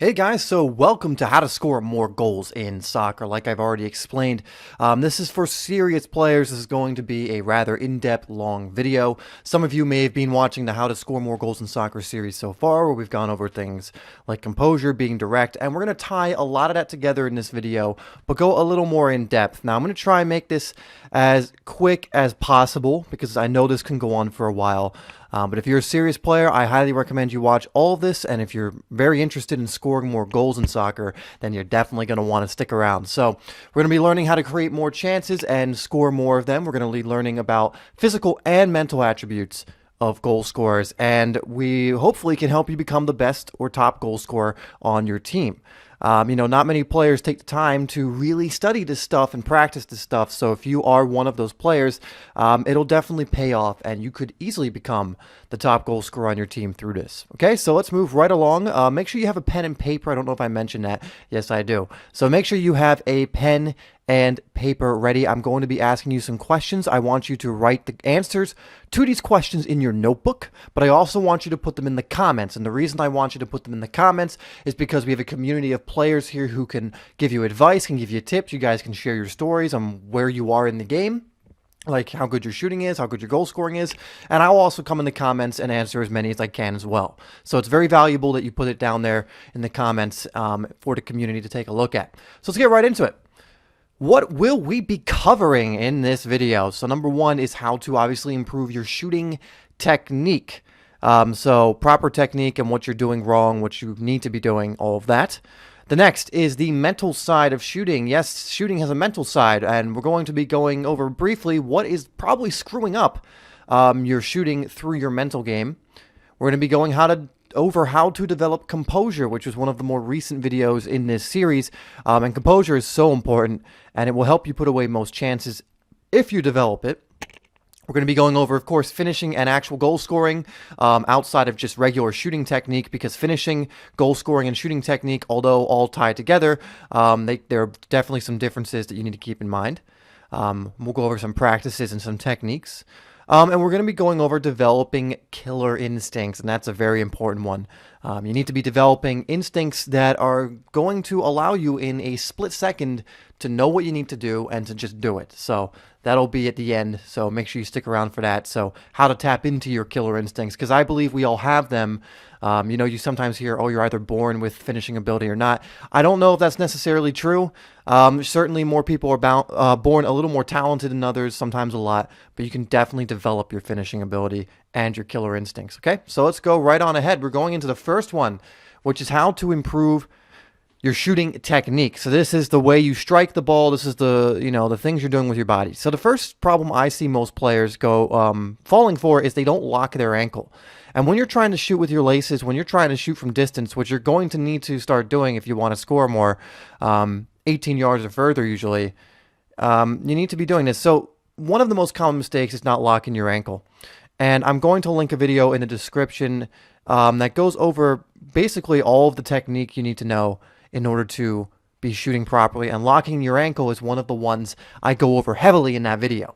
Hey guys, so welcome to how to score more goals in soccer. Like I've already explained, this is for serious players. This is going to be a rather in-depth, long video. Some of you may have been watching the How to Score More Goals in Soccer series so far, where we've gone over things like composure, being direct, and we're going to tie a lot of that together in this video, but go a little more in depth. Now, I'm going to try and make this as quick as possible because I know this can go on for a while. But if you're a serious player, I highly recommend you watch all of this. And if you're very interested in scoring more goals in soccer, then you're definitely going to want to stick around. So we're going to be learning how to create more chances and score more of them. We're going to be learning about physical and mental attributes of goal scorers, and we hopefully can help you become the best or top goal scorer on your team. Not many players take the time to really study this stuff and practice this stuff. So if you are one of those players, it'll definitely pay off, and you could easily become the top goal scorer on your team through this. Okay, so let's move right along. Make sure you have a pen and paper. I don't know if I mentioned that. Yes, I do. So make sure you have a pen and paper ready. I'm going to be asking you some questions. I want you to write the answers to these questions in your notebook, but I also want you to put them in the comments. And the reason I want you to put them in the comments is because we have a community of players here who can give you advice, can give you tips. You guys can share your stories on where you are in the game, like how good your shooting is, how good your goal scoring is, and I'll also come in the comments and answer as many as I can as well. So it's very valuable that you put it down there in the comments for the community to take a look at. So let's get right into it. What will we be covering in this video? So number one is how to obviously improve your shooting technique. So proper technique and what you're doing wrong, what you need to be doing, all of that. The next is the mental side of shooting. Yes, shooting has a mental side, and we're going to be going over briefly what is probably screwing up your shooting through your mental game. We're going to be going over how to develop composure, which was one of the more recent videos in this series. And composure is so important, and it will help you put away most chances if you develop it. We're going to be going over, of course, finishing and actual goal scoring outside of just regular shooting technique, because finishing, goal scoring, and shooting technique, although all tied together, there are definitely some differences that you need to keep in mind. We'll go over some practices and some techniques. And we're going to be going over developing killer instincts, and that's a very important one. You need to be developing instincts that are going to allow you in a split second to know what you need to do and to just do it. So that'll be at the end, so make sure you stick around for that. So how to tap into your killer instincts, because I believe we all have them. You sometimes hear, oh, you're either born with finishing ability or not. I don't know if that's necessarily true. Certainly more people are born a little more talented than others, sometimes a lot, but you can definitely develop your finishing ability and your killer instincts. Okay, so let's go right on ahead. We're going into the first one, which is how to improve your shooting technique. So this is the way you strike the ball. This is the things you're doing with your body. So the first problem I see most players go falling for is they don't lock their ankle. And when you're trying to shoot with your laces, when you're trying to shoot from distance, which you're going to need to start doing if you want to score more, 18 yards or further usually, you need to be doing this. So one of the most common mistakes is not locking your ankle. And I'm going to link a video in the description that goes over basically all of the technique you need to know in order to be shooting properly. And locking your ankle is one of the ones I go over heavily in that video.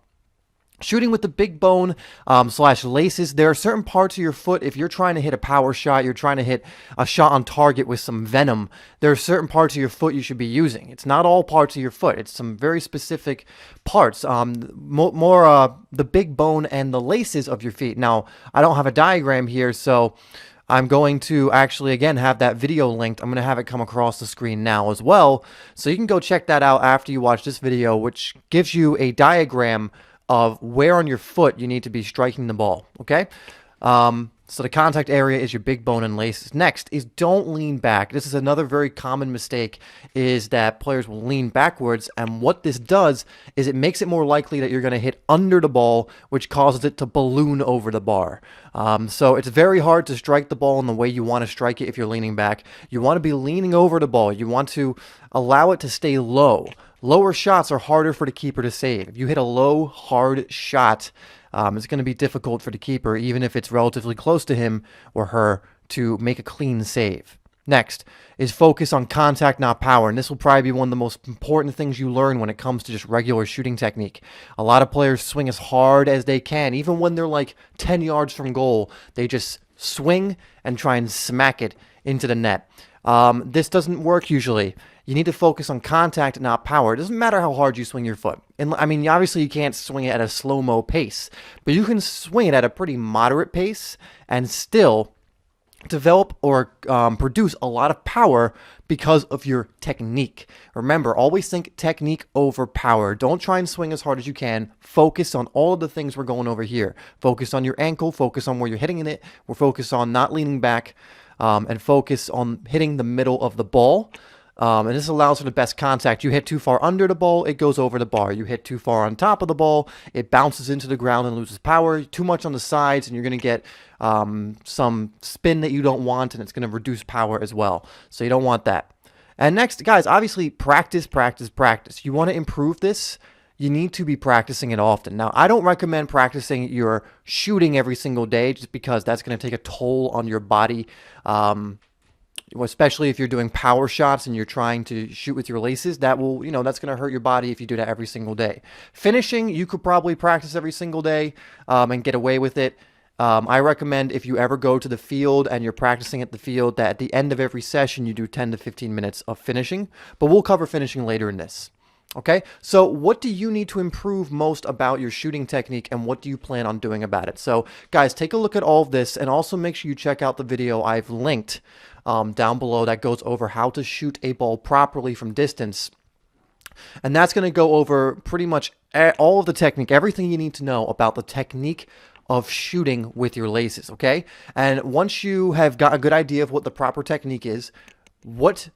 Shooting with the big bone / laces, there are certain parts of your foot, if you're trying to hit a power shot, you're trying to hit a shot on target with some venom, there are certain parts of your foot you should be using. It's not all parts of your foot. It's some very specific parts, more the big bone and the laces of your feet. Now, I don't have a diagram here, so I'm going to actually, again, have that video linked. I'm going to have it come across the screen now as well, so you can go check that out after you watch this video, which gives you a diagram of where on your foot you need to be striking the ball, okay? So the contact area is your big bone and laces. Next is don't lean back. This is another very common mistake, is that players will lean backwards, and what this does is it makes it more likely that you're going to hit under the ball, which causes it to balloon over the bar. So it's very hard to strike the ball in the way you want to strike it if you're leaning back. You want to be leaning over the ball. You want to allow it to stay low. Lower shots are harder for the keeper to save. If you hit a low, hard shot, it's going to be difficult for the keeper, even if it's relatively close to him or her, to make a clean save. Next is focus on contact, not power. And this will probably be one of the most important things you learn when it comes to just regular shooting technique. A lot of players swing as hard as they can. Even when they're like 10 yards from goal, they just swing and try and smack it into the net. This doesn't work usually. You need to focus on contact, not power. It doesn't matter how hard you swing your foot. And I mean, obviously you can't swing it at a slow-mo pace, but you can swing it at a pretty moderate pace and still develop or produce a lot of power because of your technique. Remember, always think technique over power. Don't try and swing as hard as you can. Focus on all of the things we're going over here. Focus on your ankle, focus on where you're hitting it. We're focused on not leaning back, and focus on hitting the middle of the ball. And this allows for the best contact. You hit too far under the ball, it goes over the bar. You hit too far on top of the ball, it bounces into the ground and loses power. Too much on the sides, and you're going to get some spin that you don't want, and it's going to reduce power as well. So you don't want that. And next, guys, obviously practice, practice, practice. You want to improve this, you need to be practicing it often. Now, I don't recommend practicing your shooting every single day just because that's going to take a toll on your body. Especially if you're doing power shots and you're trying to shoot with your laces, that will, that's going to hurt your body if you do that every single day. Finishing, you could probably practice every single day and get away with it. I recommend if you ever go to the field and you're practicing at the field that at the end of every session you do 10 to 15 minutes of finishing, but we'll cover finishing later in this. Okay, so what do you need to improve most about your shooting technique and what do you plan on doing about it? So guys, take a look at all of this and also make sure you check out the video I've linked down below that goes over how to shoot a ball properly from distance. And that's going to go over pretty much all of the technique, everything you need to know about the technique of shooting with your laces, okay? And once you have got a good idea of what the proper technique is, what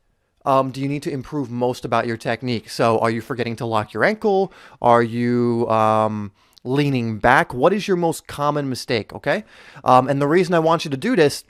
do you need to improve most about your technique? So are you forgetting to lock your ankle? Are you leaning back? What is your most common mistake, okay? And the reason I want you to do this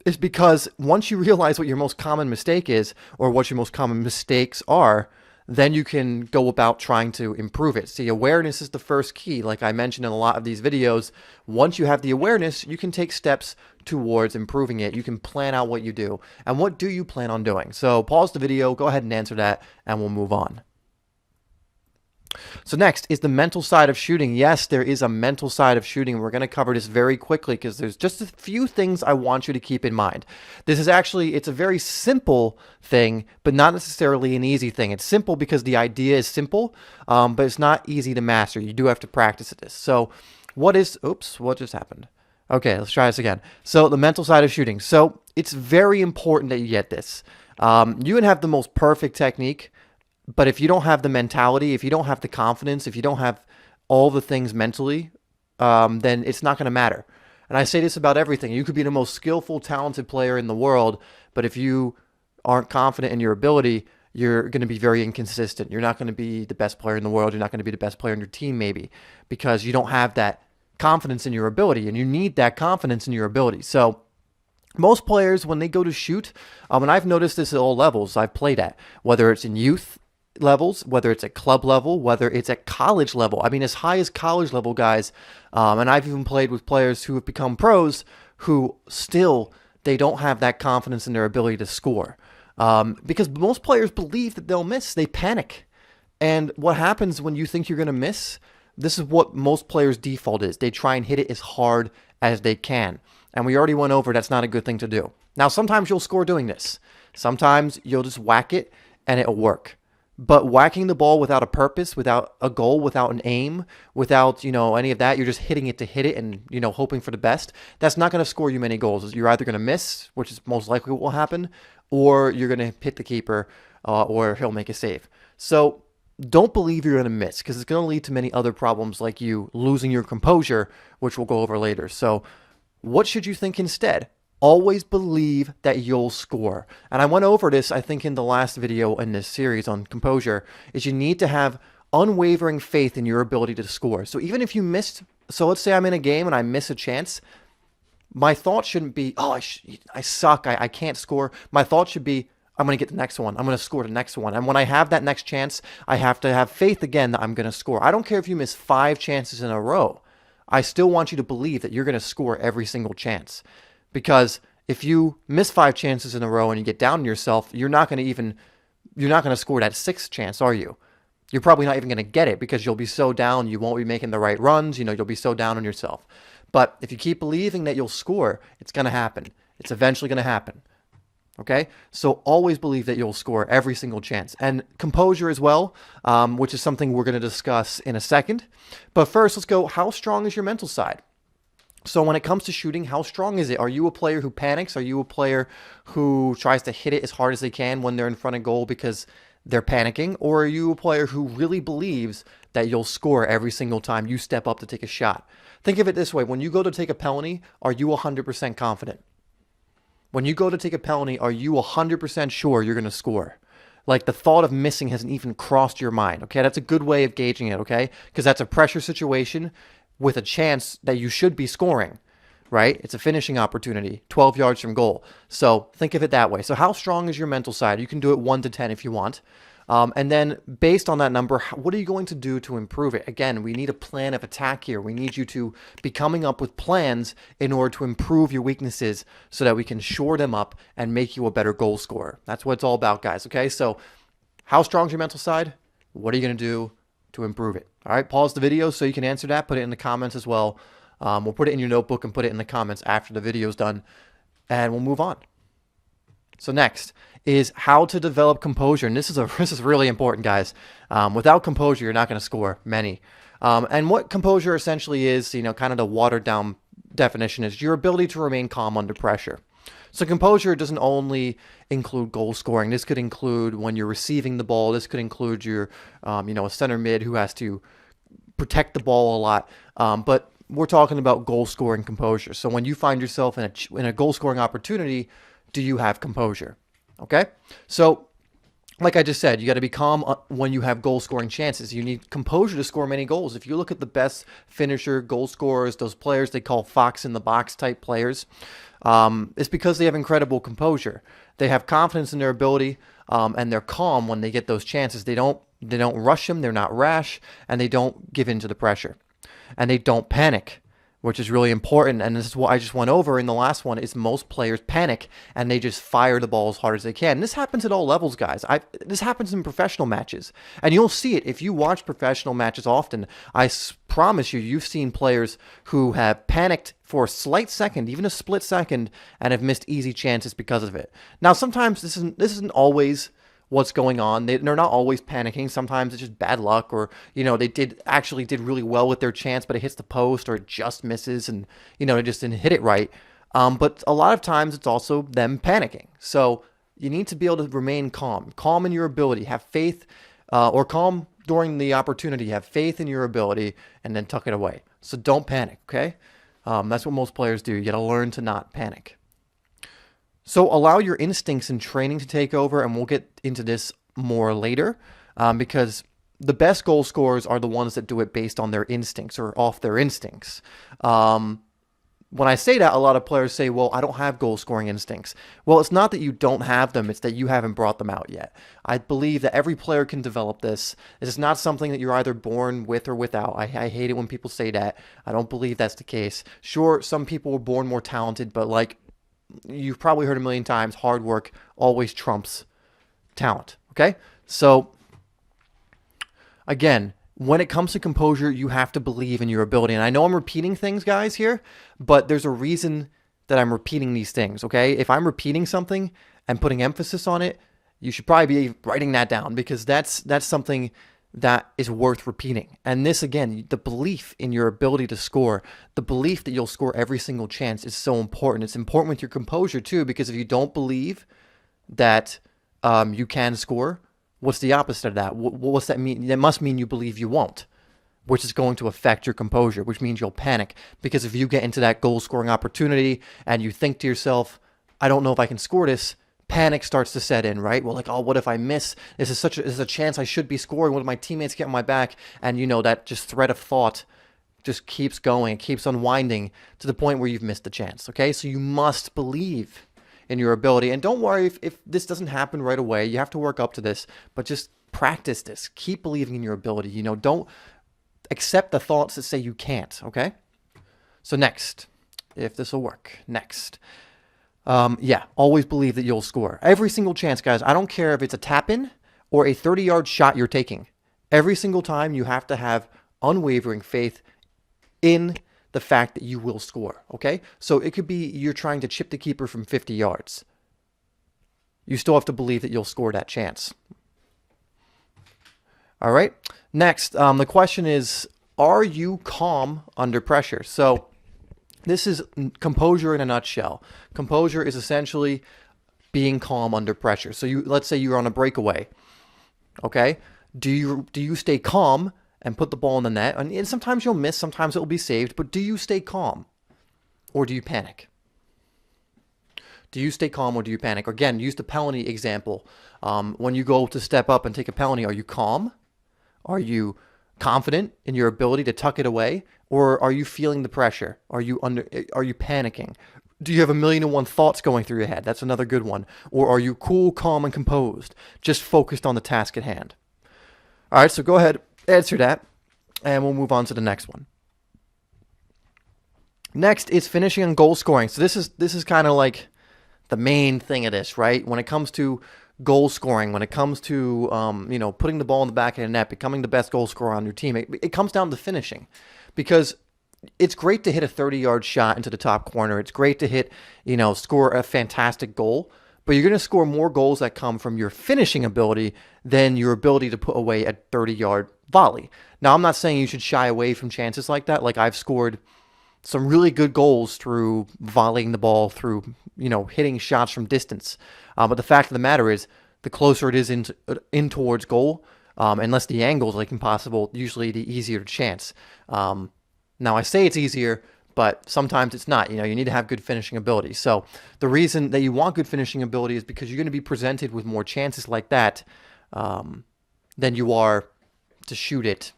is because once you realize what your most common mistake is or what your most common mistakes are, then you can go about trying to improve it. See, awareness is the first key. Like I mentioned in a lot of these videos, once you have the awareness, you can take steps towards improving it. You can plan out what you do. And what do you plan on doing? So pause the video, go ahead and answer that, and we'll move on. So next is the mental side of shooting. Yes, there is a mental side of shooting. We're going to cover this very quickly because there's just a few things I want you to keep in mind. This is actually, it's a very simple thing, but not necessarily an easy thing. It's simple because the idea is simple, but it's not easy to master. You do have to practice this. So what just happened? Okay, let's try this again. So the mental side of shooting. So it's very important that you get this. You can have the most perfect technique, but if you don't have the mentality, if you don't have the confidence, if you don't have all the things mentally, then it's not going to matter. And I say this about everything. You could be the most skillful, talented player in the world, but if you aren't confident in your ability, you're going to be very inconsistent. You're not going to be the best player in the world. You're not going to be the best player in your team maybe because you don't have that confidence in your ability, and you need that confidence in your ability. So most players, when they go to shoot, and I've noticed this at all levels I've played at, whether it's in youth levels, whether it's at club level, whether it's at college level. I mean, as high as college level guys, and I've even played with players who have become pros who still, they don't have that confidence in their ability to score. Because most players believe that they'll miss. They panic. And what happens when you think you're going to miss, this is what most players' default is. They try and hit it as hard as they can. And we already went over that's not a good thing to do. Now, sometimes you'll score doing this. Sometimes you'll just whack it and it'll work. But whacking the ball without a purpose, without a goal, without an aim, without, any of that, you're just hitting it to hit it and, hoping for the best. That's not going to score you many goals. You're either going to miss, which is most likely what will happen, or you're going to hit the keeper, or he'll make a save. So don't believe you're going to miss because it's going to lead to many other problems like you losing your composure, which we'll go over later. So what should you think instead? Always believe that you'll score. And I went over this, I think, in the last video in this series on composure, is you need to have unwavering faith in your ability to score. So even if you missed, so let's say I'm in a game and I miss a chance, my thought shouldn't be, oh, I suck, I can't score. My thought should be, I'm going to get the next one. I'm going to score the next one. And when I have that next chance, I have to have faith again that I'm going to score. I don't care if you miss 5 chances in a row. I still want you to believe that you're going to score every single chance. Because if you miss 5 chances in a row and you get down on yourself, you're not going to score that 6th chance, are you? You're probably not even going to get it because you'll be so down, you won't be making the right runs, you'll be so down on yourself. But if you keep believing that you'll score, it's going to happen. It's eventually going to happen. Okay, so always believe that you'll score every single chance, and composure as well, which is something we're going to discuss in a second. But first, let's go. How strong is your mental side? So when it comes to shooting, how strong is it? Are you a player who panics? Are you a player who tries to hit it as hard as they can when they're in front of goal because they're panicking? Or are you a player who really believes that you'll score every single time you step up to take a shot? Think of it this way. When you go to take a penalty, are you 100% confident? When you go to take a penalty, are you 100% sure you're going to score? Like the thought of missing hasn't even crossed your mind, okay? That's a good way of gauging it, okay? Because that's a pressure situation with a chance that you should be scoring, right? It's a finishing opportunity, 12 yards from goal. So think of it that way. So how strong is your mental side? You can do it 1 to 10 if you want. And then based on that number, what are you going to do to improve it? Again, we need a plan of attack here. We need you to be coming up with plans in order to improve your weaknesses so that we can shore them up and make you a better goal scorer. That's what it's all about, guys. Okay, so how strong is your mental side? What are you going to do to improve it? All right, pause the video so you can answer that. Put it in the comments as well. We'll put it in your notebook and put it in the comments after the video is done, and we'll move on. So next is how to develop composure. And this is really important, guys. Without composure, you're not going to score many. And what composure essentially is, kind of the watered down definition is your ability to remain calm under pressure. So composure doesn't only include goal scoring. This could include when you're receiving the ball. This could include your, a center mid who has to protect the ball a lot. But we're talking about goal scoring composure. So when you find yourself in a goal scoring opportunity, do you have composure? Okay, so like I just said, you got to be calm when you have goal scoring chances. You need composure to score many goals. If you look at the best finisher, goal scorers, those players they call fox in the box type players, it's because they have incredible composure. They have confidence in their ability, and they're calm when they get those chances. They don't rush them. They're not rash, and they don't give in to the pressure, and they don't panic, which is really important. And this is what I just went over in the last one, is most players panic and they just fire the ball as hard as they can. And this happens at all levels, guys. This happens in professional matches. And you'll see it if you watch professional matches often. I promise you, you've seen players who have panicked for a slight second, even a split second, and have missed easy chances because of it. Now, sometimes this isn't always what's going on. They're not always panicking. Sometimes it's just bad luck, or they did really well with their chance, but it hits the post or it just misses, and they just didn't hit it right. But a lot of times it's also them panicking. So you need to be able to remain calm in your ability, have faith, or calm during the opportunity, have faith in your ability, and then tuck it away. So don't panic. Okay, that's what most players do. You got to learn to not panic. So allow your instincts and training to take over, and we'll get into this more later, because the best goal scorers are the ones that do it based on their instincts or off their instincts. When I say that, a lot of players say, well, I don't have goal scoring instincts. Well, it's not that you don't have them, it's that you haven't brought them out yet. I believe that every player can develop this. This is not something that you're either born with or without. I hate it when people say that. I don't believe that's the case. Sure, some people were born more talented, but like you've probably heard a million times, hard work always trumps talent. Okay? So again, when it comes to composure, you have to believe in your ability. And I know I'm repeating things, guys, here, but there's a reason that I'm repeating these things, okay? If I'm repeating something and putting emphasis on it, you should probably be writing that down, because that's something that is worth repeating. And this, again, the belief in your ability to score, the belief that you'll score every single chance is so important. It's important with your composure, too, because if you don't believe that you can score, what's the opposite of that? What's that mean? That must mean you believe you won't, which is going to affect your composure, which means you'll panic. Because if you get into that goal-scoring opportunity and you think to yourself, I don't know if I can score this, panic starts to set in, right? Well, like, oh, what if I miss? This is a chance I should be scoring. What if my teammates get on my back? And that just thread of thought just keeps going. It keeps unwinding to the point where you've missed the chance, okay? So you must believe in your ability. And don't worry if this doesn't happen right away. You have to work up to this, but just practice this. Keep believing in your ability. Don't accept the thoughts that say you can't, okay? So next, if this will work, next. Always believe that you'll score. Every single chance, guys. I don't care if it's a tap-in or a 30-yard shot you're taking. Every single time you have to have unwavering faith in the fact that you will score, okay? So it could be you're trying to chip the keeper from 50 yards. you still have to believe that you'll score that chance. All right. Next, the question is, are you calm under pressure? So this is composure in a nutshell. Composure is essentially being calm under pressure. So let's say you're on a breakaway. Okay. Do you stay calm and put the ball in the net? And sometimes you'll miss, sometimes it will be saved, but do you stay calm or do you panic? Do you stay calm or do you panic? Again, use the penalty example. When you go to step up and take a penalty, are you calm? Are you confident in your ability to tuck it away? Or are you feeling the pressure? Are you panicking? Do you have 1,000,001 thoughts going through your head? That's another good one. Or are you cool, calm, and composed, just focused on the task at hand? All right, so go ahead, answer that, and we'll move on to the next one. Next is finishing and goal scoring. So this is kind of like the main thing of this, right? When it comes to goal scoring, when it comes to putting the ball in the back of the net, becoming the best goal scorer on your team, it comes down to finishing, because it's great to hit a 30-yard shot into the top corner. It's great to hit, score a fantastic goal, but you're going to score more goals that come from your finishing ability than your ability to put away a 30-yard volley. Now, I'm not saying you should shy away from chances like that. Like, I've scored some really good goals through volleying the ball, through, hitting shots from distance. But the fact of the matter is, the closer it is in towards goal, and less the angle is like impossible, usually the easier the chance. Now, I say it's easier, but sometimes it's not. You need to have good finishing ability. So the reason that you want good finishing ability is because you're going to be presented with more chances like that than you are to shoot it,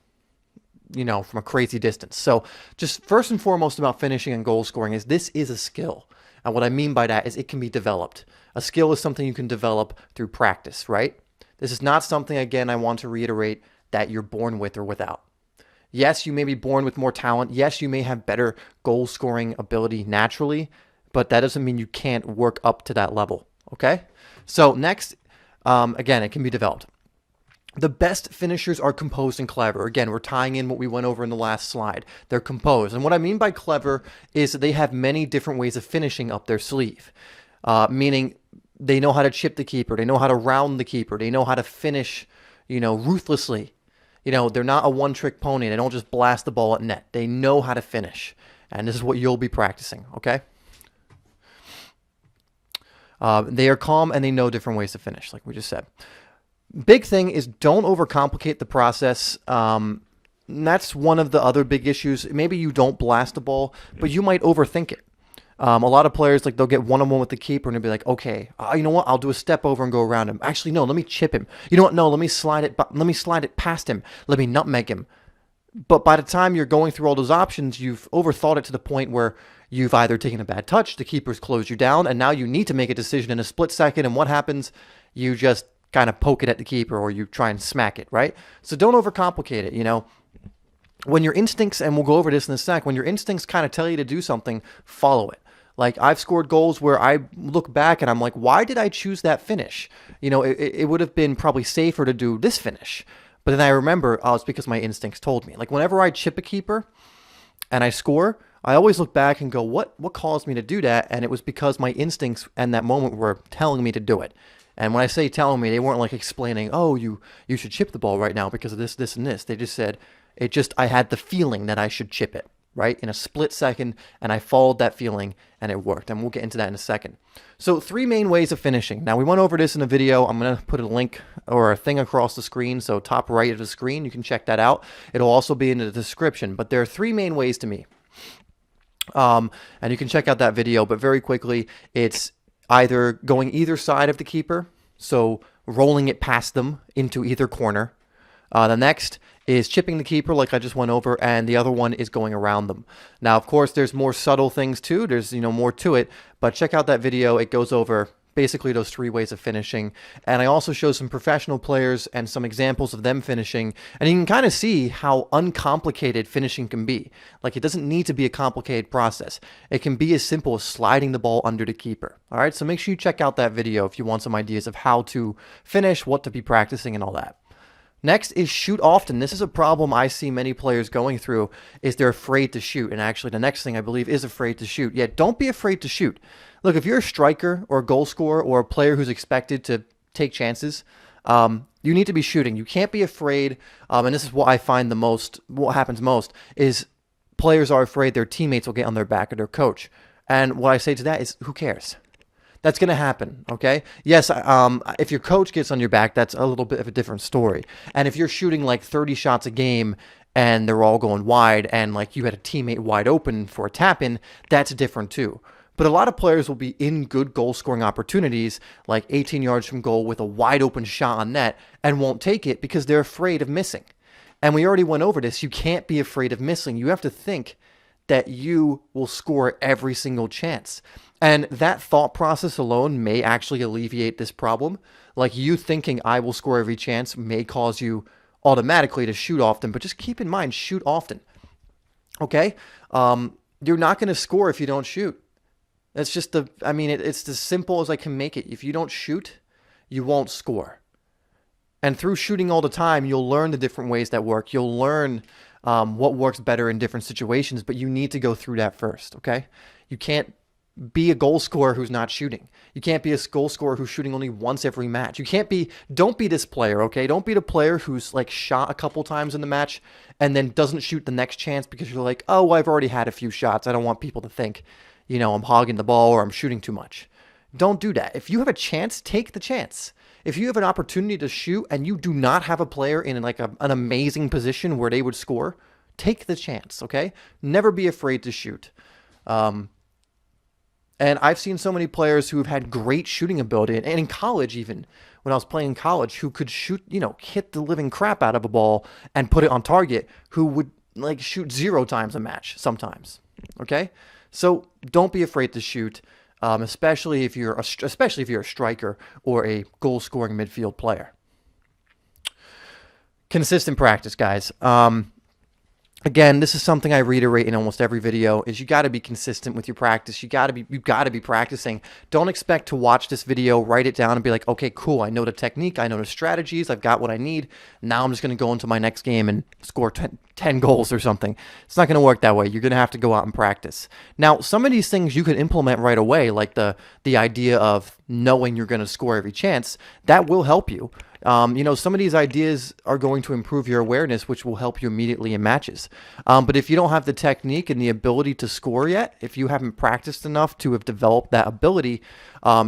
from a crazy distance. So just first and foremost about finishing and goal scoring is this is a skill. And what I mean by that is it can be developed. A skill is something you can develop through practice, right? This is not something, again, I want to reiterate, that you're born with or without. Yes, you may be born with more talent. Yes, you may have better goal scoring ability naturally, but that doesn't mean you can't work up to that level, okay? So next, again, it can be developed. The best finishers are composed and clever. Again, we're tying in what we went over in the last slide. They're composed. And what I mean by clever is that they have many different ways of finishing up their sleeve, meaning they know how to chip the keeper. They know how to round the keeper. They know how to finish, ruthlessly. They're not a one-trick pony. They don't just blast the ball at net. They know how to finish. And this is what you'll be practicing, okay? They are calm and they know different ways to finish, like we just said. Big thing is don't overcomplicate the process. That's one of the other big issues. Maybe you don't blast the ball, but you might overthink it. A lot of players, they'll get one-on-one with the keeper and they'll be like, okay, you know what? I'll do a step over and go around him. Actually, no, let me chip him. You know what? No, let me slide it past him. Let me nutmeg him. But by the time you're going through all those options, you've overthought it to the point where you've either taken a bad touch, the keeper's closed you down, and now you need to make a decision in a split second. And what happens? You just kind of poke it at the keeper, or you try and smack it, right? So don't overcomplicate it, When your instincts, and we'll go over this in a sec, when your instincts kind of tell you to do something, follow it. Like, I've scored goals where I look back and I'm like, why did I choose that finish? It would have been probably safer to do this finish. But then I remember, it's because my instincts told me. Like, whenever I chip a keeper and I score, I always look back and go, what caused me to do that? And it was because my instincts in that moment were telling me to do it. And when I say telling me, they weren't like explaining, oh, you should chip the ball right now because of this, this, and this. They just said, I had the feeling that I should chip it, right? In a split second, and I followed that feeling, and it worked. And we'll get into that in a second. So 3 main ways of finishing. Now, we went over this in a video. I'm going to put a link or a thing across the screen. So top right of the screen, you can check that out. It'll also be in the description. But there are 3 main ways to me. And you can check out that video. But very quickly, it's either going either side of the keeper, so rolling it past them into either corner. The next is chipping the keeper, like I just went over, and the other one is going around them. Now, of course, there's more subtle things too. There's, more to it, but check out that video. It goes over basically those 3 ways of finishing. And I also show some professional players and some examples of them finishing. And you can kind of see how uncomplicated finishing can be. Like, it doesn't need to be a complicated process. It can be as simple as sliding the ball under the keeper. All right, so make sure you check out that video if you want some ideas of how to finish, what to be practicing, and all that. Next is shoot often. This is a problem I see many players going through, is they're afraid to shoot. And actually the next thing I believe is afraid to shoot. Yeah, don't be afraid to shoot. Look, if you're a striker or a goal scorer or a player who's expected to take chances, you need to be shooting. You can't be afraid. And this is what I find what happens most is players are afraid their teammates will get on their back or their coach. And what I say to that is, who cares? That's going to happen, okay? Yes, if your coach gets on your back, that's a little bit of a different story. And if you're shooting like 30 shots a game and they're all going wide and like you had a teammate wide open for a tap-in, that's different too. But a lot of players will be in good goal-scoring opportunities, like 18 yards from goal with a wide open shot on net, and won't take it because they're afraid of missing. And we already went over this. You can't be afraid of missing. You have to think that you will score every single chance. And that thought process alone may actually alleviate this problem. Like you thinking I will score every chance may cause you automatically to shoot often, but just keep in mind, shoot often. Okay? You're not going to score if you don't shoot. That's just it's as simple as I can make it. If you don't shoot, you won't score. And through shooting all the time, you'll learn the different ways that work. You'll learn what works better in different situations, but you need to go through that first, okay? You can't be a goal scorer who's not shooting. You can't be a goal scorer who's shooting only once every match. Don't be this player, okay? Don't be the player who's like shot a couple times in the match and then doesn't shoot the next chance because you're like, oh, I've already had a few shots. I don't want people to think, I'm hogging the ball or I'm shooting too much. Don't do that. If you have a chance, take the chance. If you have an opportunity to shoot and you do not have a player in like an amazing position where they would score, take the chance, okay? Never be afraid to shoot. And I've seen so many players who have had great shooting ability, and in college even, when I was playing in college, who could shoot, hit the living crap out of a ball and put it on target, who would like shoot 0 times a match sometimes, okay? So don't be afraid to shoot. Especially if you're a striker or a goal-scoring midfield player. Consistent practice, guys. Again, this is something I reiterate in almost every video, is you got to be consistent with your practice. You got to be practicing. Don't expect to watch this video, write it down, and be like, okay, cool, I know the technique, I know the strategies, I've got what I need. Now I'm just going to go into my next game and score 10 goals or something. It's not going to work that way. You're going to have to go out and practice. Now, some of these things you can implement right away, like the idea of knowing you're going to score every chance. That will help you. Some of these ideas are going to improve your awareness, which will help you immediately in matches. But if you don't have the technique and the ability to score yet, if you haven't practiced enough to have developed that ability,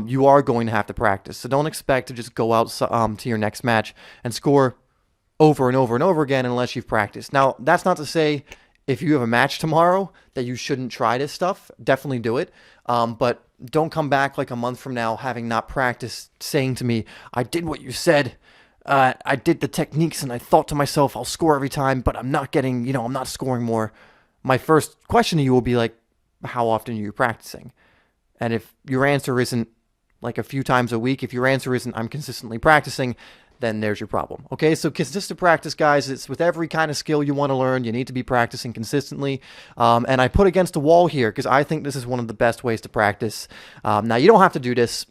you are going to have to practice. So don't expect to just go out to your next match and score over and over and over again unless you've practiced. Now, that's not to say if you have a match tomorrow that you shouldn't try this stuff. Definitely do it. But don't come back like a month from now having not practiced saying to me, I did what you said. I did the techniques and I thought to myself, I'll score every time, but I'm not getting, I'm not scoring more. My first question to you will be like, how often are you practicing? And if your answer isn't like a few times a week, if your answer isn't I'm consistently practicing, then there's your problem. Okay, so consistent practice, guys. It's with every kind of skill you want to learn. You need to be practicing consistently. And I put against a wall here because I think this is one of the best ways to practice. Now, you don't have to do this,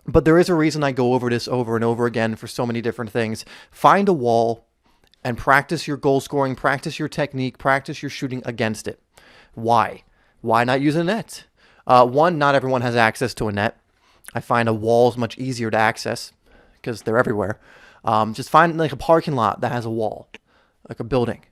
but there is a reason I go over this over and over again for so many different things. Find a wall and practice your goal scoring, practice your technique, practice your shooting against it. Why? Why not use a net? One, not everyone has access to a net. I find a wall is much easier to access because they're everywhere. Just find like a parking lot that has a wall, like a building.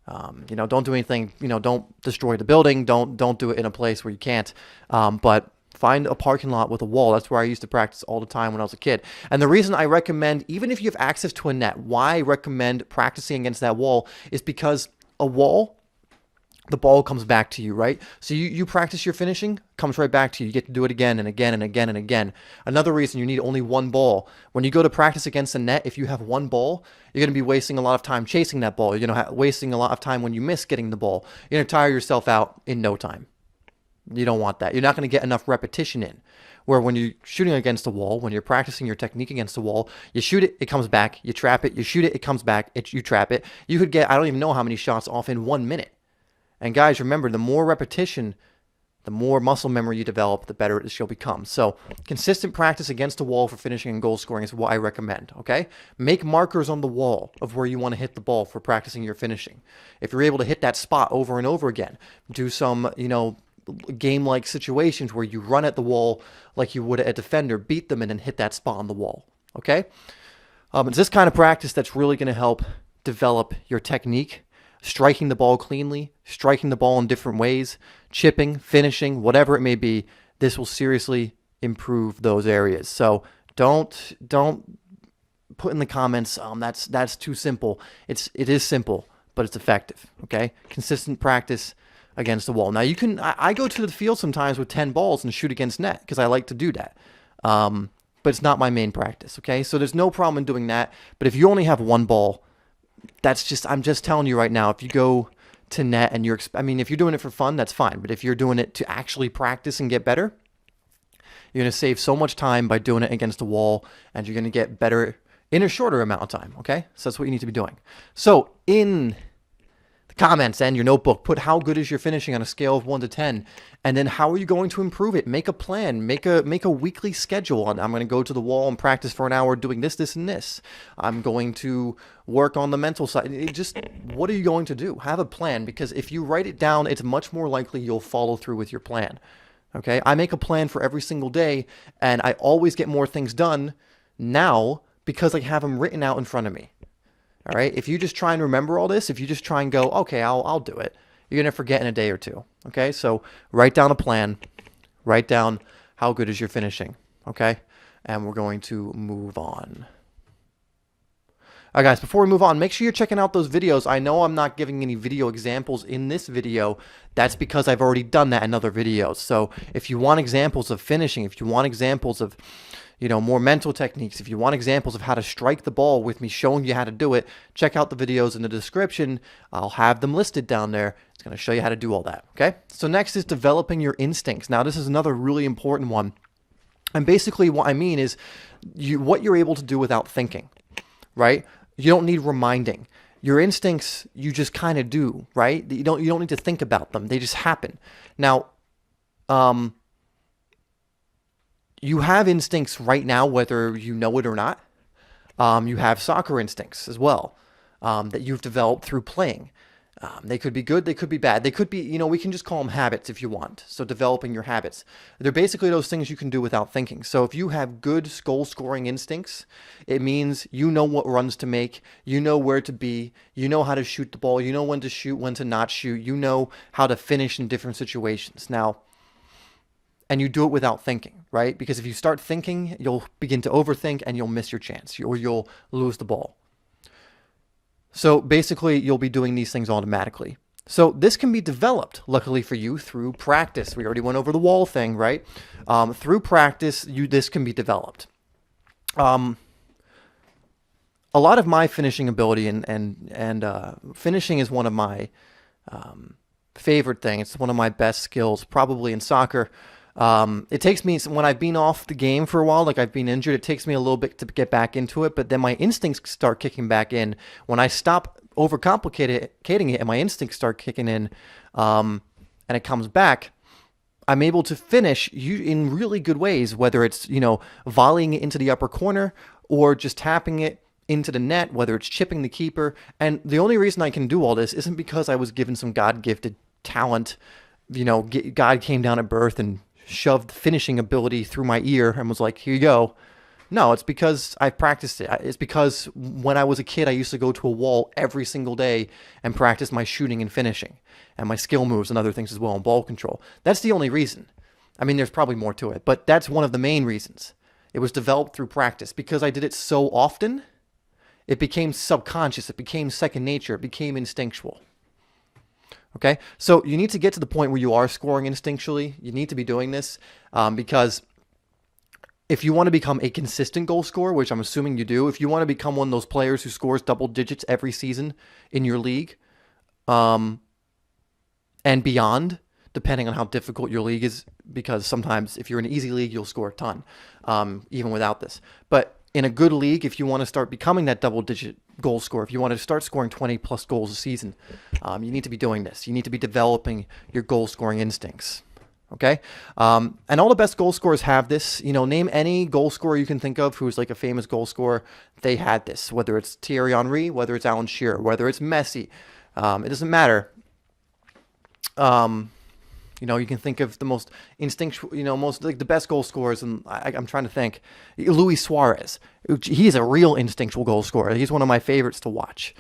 Don't do anything, don't destroy the building. Don't do it in a place where you can't. But find a parking lot with a wall. That's where I used to practice all the time when I was a kid. And the reason I recommend, even if you have access to a net, why I recommend practicing against that wall is because a wall, the ball comes back to you, right? So you practice your finishing, comes right back to you. You get to do it again and again and again and again. Another reason you need only one ball. When you go to practice against a net, if you have one ball, you're going to be wasting a lot of time chasing that ball. You're going to wasting a lot of time when you miss getting the ball. You're going to tire yourself out in no time. You don't want that. You're not going to get enough repetition in. Where when you're shooting against a wall, when you're practicing your technique against a wall, you shoot it, it comes back. You trap it, you shoot it, it comes back. You trap it. You could get, I don't even know how many shots off in 1 minute. And guys, remember, the more repetition The more muscle memory you develop, the better it will become. So consistent practice against the wall for finishing and goal scoring is what I recommend, okay? Make markers on the wall of where you want to hit the ball for practicing your finishing. If you're able to hit that spot over and over again, do some, game-like situations where you run at the wall like you would a defender, beat them, and then hit that spot on the wall, okay? It's this kind of practice that's really going to help develop your technique, striking the ball cleanly, striking the ball in different ways, chipping, finishing, whatever it may be. This will seriously improve those areas. So don't put in the comments, that's too simple. It is simple, but it's effective. Okay, consistent practice against the wall. Now I go to the field sometimes with 10 balls and shoot against net because I like to do that. But it's not my main practice. Okay, so there's no problem in doing that. But if you only have one ball, I'm just telling you right now, if you go to net and if you're doing it for fun, that's fine. But if you're doing it to actually practice and get better, you're going to save so much time by doing it against the wall, and you're going to get better in a shorter amount of time, okay? So that's what you need to be doing. So in the comments and your notebook, put how good is your finishing on a scale of 1 to 10, and then how are you going to improve it? Make a plan. Make a weekly schedule on, I'm going to go to the wall and practice for an hour doing this, this, and this. I'm going to work on the mental side. What are you going to do? Have a plan, because if you write it down, it's much more likely you'll follow through with your plan. Okay? I make a plan for every single day, and I always get more things done now because I have them written out in front of me. All right? If you just try and remember all this, if you just try and go, okay, I'll do it, you're going to forget in a day or two. Okay? So write down a plan. Write down how good is your finishing. Okay? And we're going to move on. All right, guys, before we move on, make sure you're checking out those videos. I know I'm not giving any video examples in this video. That's because I've already done that in other videos. So if you want examples of finishing, if you want examples of, more mental techniques, if you want examples of how to strike the ball with me showing you how to do it, check out the videos in the description. I'll have them listed down there. It's going to show you how to do all that, okay? So next is developing your instincts. Now, this is another really important one. And basically what I mean is what you're able to do without thinking, right? You don't need reminding. Your instincts, you just kind of do, right? You don't need to think about them. They just happen. Now, you have instincts right now, whether you know it or not. You have soccer instincts as well that you've developed through playing. They could be good, they could be bad. They could be, we can just call them habits if you want. So developing your habits. They're basically those things you can do without thinking. So if you have good goal-scoring instincts, it means you know what runs to make, you know where to be, you know how to shoot the ball, you know when to shoot, when to not shoot, you know how to finish in different situations. Now, and you do it without thinking, right? Because if you start thinking, you'll begin to overthink and you'll miss your chance, or you'll lose the ball. So basically, you'll be doing these things automatically. So this can be developed, luckily for you, through practice. We already went over the wall thing, right? Through practice, this can be developed. A lot of my finishing ability and finishing is one of my favorite things. It's one of my best skills, probably in soccer. It takes me, when I've been off the game for a while, like I've been injured, it takes me a little bit to get back into it, but then my instincts start kicking back in. When I stop overcomplicating it and my instincts start kicking in, and it comes back, I'm able to finish in really good ways, whether it's, volleying it into the upper corner or just tapping it into the net, whether it's chipping the keeper. And the only reason I can do all this isn't because I was given some God-gifted talent. God came down at birth and shoved finishing ability through my ear and was like, here you go. No, it's because I've practiced it. It's because when I was a kid, I used to go to a wall every single day and practice my shooting and finishing and my skill moves and other things as well, and ball control. That's the only reason. I mean, there's probably more to it, but that's one of the main reasons. It was developed through practice. Because I did it so often, it became subconscious. It became second nature. It became instinctual. Okay, so you need to get to the point where you are scoring instinctually. You need to be doing this because if you want to become a consistent goal scorer, which I'm assuming you do, if you want to become one of those players who scores double digits every season in your league and beyond, depending on how difficult your league is, because sometimes if you're in an easy league, you'll score a ton, even without this. But in a good league, if you want to start becoming that double-digit goal scorer, if you want to start scoring 20-plus goals a season, you need to be doing this. You need to be developing your goal-scoring instincts, Okay, and all the best goal scorers have this. You know, name any goal scorer you can think of who's like a famous goal scorer. They had this. Whether it's Thierry Henry, whether it's Alan Shearer, whether it's Messi, it doesn't matter. You know, you can think of the most instinctual, you know, most like the best goal scorers, and I'm trying to think. Luis Suarez, he's a real instinctual goal scorer. He's one of my favorites to watch.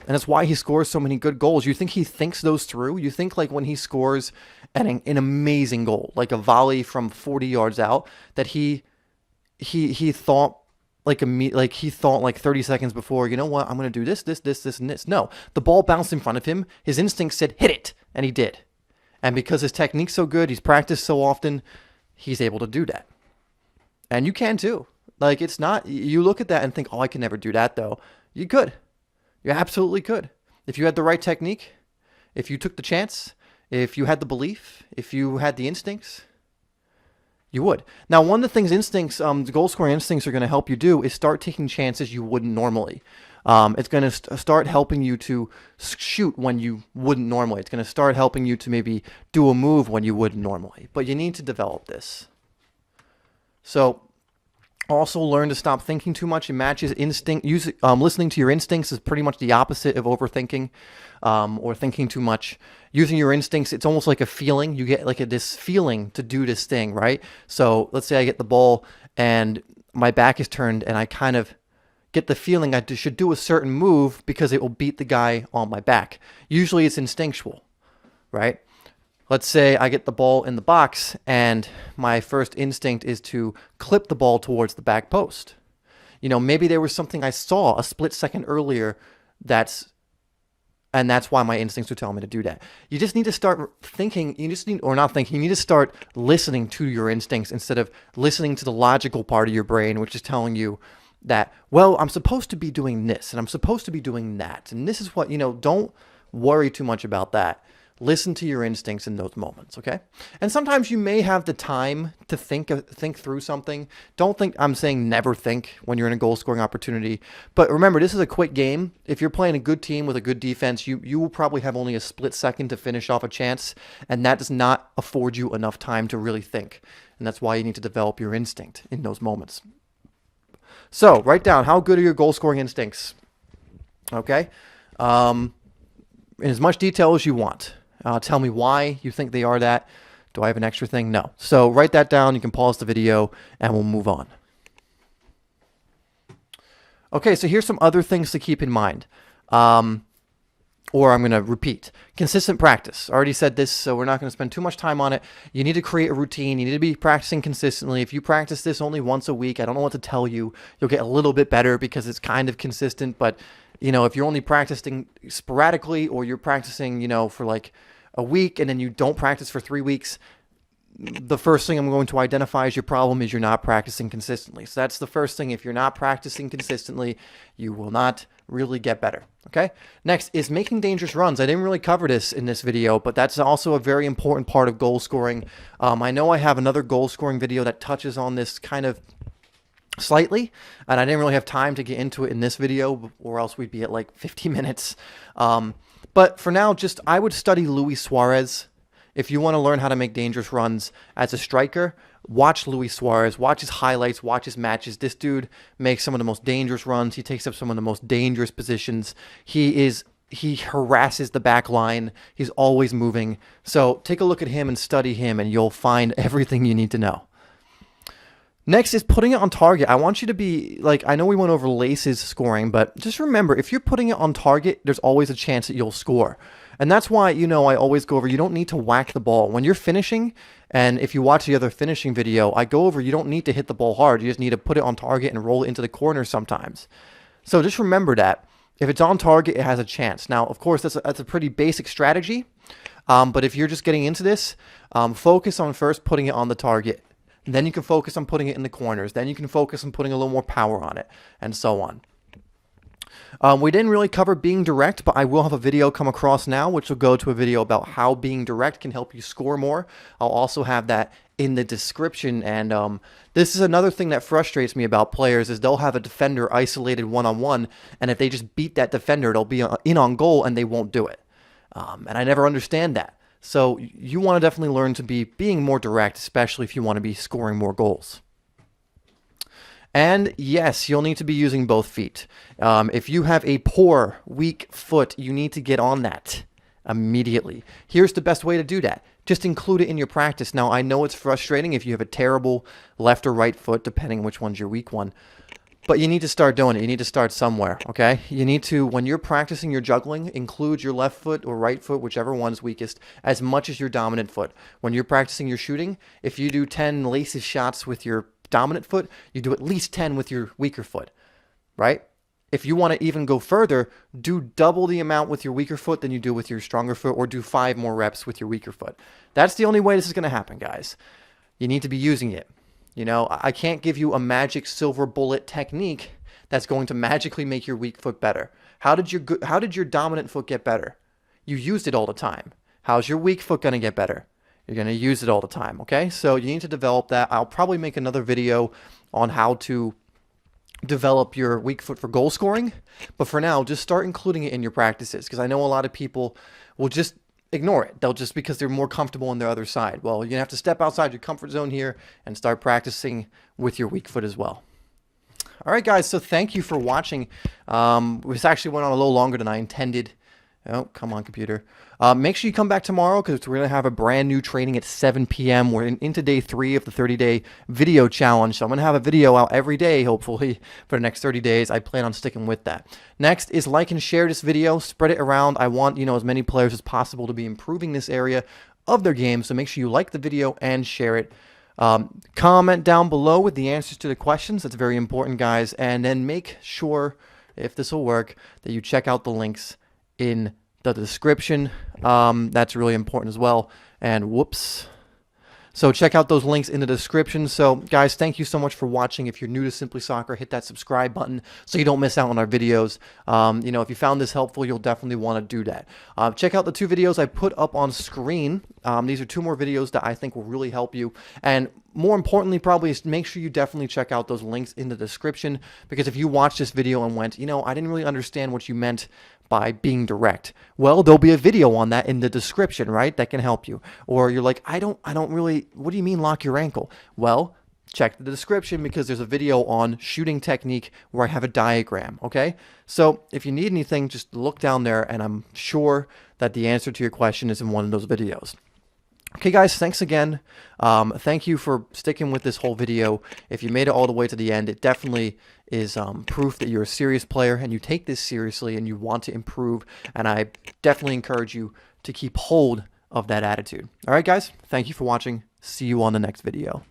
And that's why he scores so many good goals. You think he thinks those through? You think like when he scores an amazing goal, like a volley from 40 yards out, that he thought he thought like 30 seconds before, you know what, I'm going to do this, and this. No, the ball bounced in front of him. His instinct said, hit it. And he did. And because his technique's so good, he's practiced so often, he's able to do that. And you can too. Like, it's not, you look at that and think, oh, I can never do that though. You could. You absolutely could. If you had the right technique, if you took the chance, if you had the belief, if you had the instincts, you would. Now, one of the things goal scoring instincts are going to help you do is start taking chances you wouldn't normally. It's going to start helping you to shoot when you wouldn't normally. It's going to start helping you to maybe do a move when you wouldn't normally. But you need to develop this. So, also learn to stop thinking too much in matches. Listening to your instincts is pretty much the opposite of overthinking or thinking too much. Using your instincts, it's almost like a feeling. You get like this feeling to do this thing, right? So let's say I get the ball and my back is turned and I kind of get the feeling I should do a certain move because it will beat the guy on my back. Usually it's instinctual, right? Let's say I get the ball in the box and my first instinct is to clip the ball towards the back post. You know, maybe there was something I saw a split second earlier that's why my instincts would tell me to do that. You just need to start thinking, you need to start listening to your instincts instead of listening to the logical part of your brain, which is telling you that, well, I'm supposed to be doing this and I'm supposed to be doing that. And this is what, you know, don't worry too much about that. Listen to your instincts in those moments, okay? And sometimes you may have the time to think through something. Don't think I'm saying never think when you're in a goal-scoring opportunity. But remember, this is a quick game. If you're playing a good team with a good defense, you will probably have only a split second to finish off a chance, and that does not afford you enough time to really think. And that's why you need to develop your instinct in those moments. So, write down, how good are your goal-scoring instincts? Okay? In as much detail as you want. Tell me why you think they are that. Do I have an extra thing? No. So write that down. You can pause the video and we'll move on. Okay, so here's some other things to keep in mind. Or I'm going to repeat. Consistent practice. I already said this, so we're not going to spend too much time on it. You need to create a routine. You need to be practicing consistently. If you practice this only once a week, I don't know what to tell you. You'll get a little bit better because it's kind of consistent. But, you know, if you're only practicing sporadically or you're practicing, you know, for like a week and then you don't practice for 3 weeks, the first thing I'm going to identify as your problem is you're not practicing consistently. So that's the first thing. If you're not practicing consistently, you will not really get better. Okay. Next is making dangerous runs. I didn't really cover this in this video, but that's also a very important part of goal scoring. I know I have another goal scoring video that touches on this kind of slightly, and I didn't really have time to get into it in this video, or else we'd be at like 50 minutes. But for now, I would study Luis Suarez. If you want to learn how to make dangerous runs as a striker, watch Luis Suarez, watch his highlights, watch his matches. This dude makes some of the most dangerous runs. He takes up some of the most dangerous positions. He harasses the back line. He's always moving. So take a look at him and study him, and you'll find everything you need to know. Next is putting it on target. I want you to be, like, I know we went over Lace's scoring, but just remember, if you're putting it on target, there's always a chance that you'll score. And that's why, you know, I always go over, you don't need to whack the ball. When you're finishing, and if you watch the other finishing video, I go over, you don't need to hit the ball hard. You just need to put it on target and roll it into the corner sometimes. So just remember that. If it's on target, it has a chance. Now, of course, that's a pretty basic strategy. But if you're just getting into this, focus on first putting it on the target. Then you can focus on putting it in the corners. Then you can focus on putting a little more power on it, and so on. We didn't really cover being direct, but I will have a video come across now, which will go to a video about how being direct can help you score more. I'll also have that in the description. And this is another thing that frustrates me about players is they'll have a defender isolated one-on-one, and if they just beat that defender, they'll be in on goal, and they won't do it. And I never understand that. So you want to definitely learn to be being more direct, especially if you want to be scoring more goals. And yes, you'll need to be using both feet. If you have a poor, weak foot, you need to get on that immediately. Here's the best way to do that. Just include it in your practice. Now, I know it's frustrating if you have a terrible left or right foot, depending which one's your weak one. But you need to start doing it. You need to start somewhere, okay? You need to, when you're practicing your juggling, include your left foot or right foot, whichever one's weakest, as much as your dominant foot. When you're practicing your shooting, if you do 10 laces shots with your dominant foot, you do at least 10 with your weaker foot, right? If you want to even go further, do double the amount with your weaker foot than you do with your stronger foot, or do 5 more reps with your weaker foot. That's the only way this is going to happen, guys. You need to be using it. You know, I can't give you a magic silver bullet technique that's going to magically make your weak foot better. How did your dominant foot get better? You used it all the time. How's your weak foot going to get better? You're going to use it all the time, okay? So you need to develop that. I'll probably make another video on how to develop your weak foot for goal scoring. But for now, just start including it in your practices, because I know a lot of people will just ignore it. They'll just, because they're more comfortable on their other side. Well, you have to step outside your comfort zone here and start practicing with your weak foot as well. All right, guys, so thank you for watching. This actually went on a little longer than I intended. Oh, come on, computer. Make sure you come back tomorrow, because we're going to have a brand new training at 7 p.m. We're into day 3 of the 30-day video challenge. So I'm going to have a video out every day, hopefully, for the next 30 days. I plan on sticking with that. Next is like and share this video. Spread it around. I want, as many players as possible to be improving this area of their game. So make sure you like the video and share it. Comment down below with the answers to the questions. That's very important, guys. And then make sure, if this will work, that you check out the links in the description. That's really important as well. And whoops. So check out those links in the description. So guys, thank you so much for watching. If you're new to Simply Soccer, hit that subscribe button so you don't miss out on our videos. If you found this helpful, you'll definitely want to do that. Check out the 2 videos I put up on screen. These are 2 more videos that I think will really help you. And more importantly, probably, is make sure you definitely check out those links in the description, because if you watch this video and went, I didn't really understand what you meant by being direct, well, there'll be a video on that in the description, right? That can help you. Or you're like, I don't really, what do you mean lock your ankle? Well, check the description, because there's a video on shooting technique where I have a diagram, okay? So if you need anything, just look down there, and I'm sure that the answer to your question is in one of those videos. Okay, guys, thanks again. Thank you for sticking with this whole video. If you made it all the way to the end, it definitely is proof that you're a serious player and you take this seriously and you want to improve. And I definitely encourage you to keep hold of that attitude. All right, guys, thank you for watching. See you on the next video.